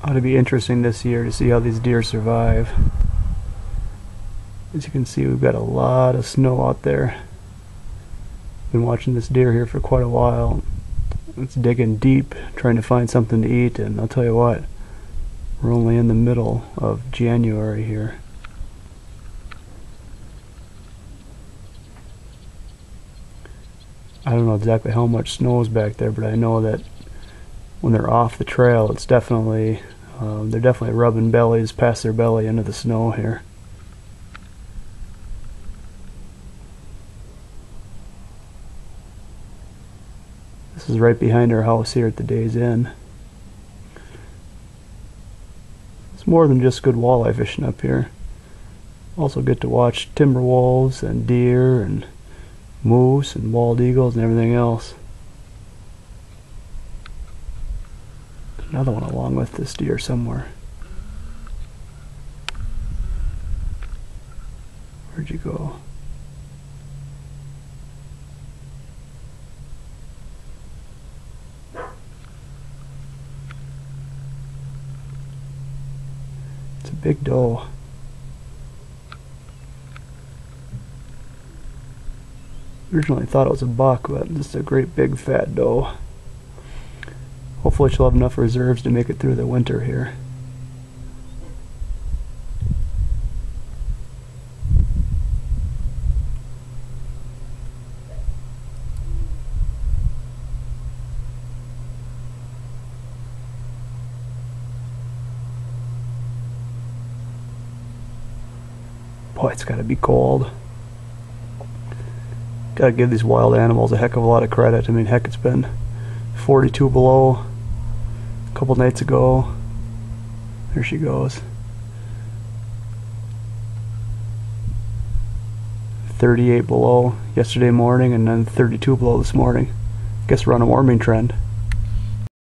Ought to be interesting this year to see how these deer survive. As you can see, we've got a lot of snow out there. Been watching this deer here for quite a while. It's digging deep, trying to find something to eat, and I'll tell you what, we're only in the middle of January here. I don't know exactly how much snow is back there, but I know that when they're off the trail, it's definitely they're definitely rubbing bellies past their belly into the snow here. This is right behind our house here at the Days Inn. It's more than just good walleye fishing up here. Also get to watch timber wolves and deer and moose and bald eagles and everything else. Another one along with this deer somewhere. Where'd you go? It's a big doe. Originally thought it was a buck, but this is a great big fat doe. Hopefully she'll have enough reserves to make it through the winter here. Boy, it's gotta be cold. Gotta give these wild animals a heck of a lot of credit. I mean, heck, it's been 42 below a couple nights ago. There she goes. 38 below yesterday morning, and then 32 below this morning. Guess we're on a warming trend.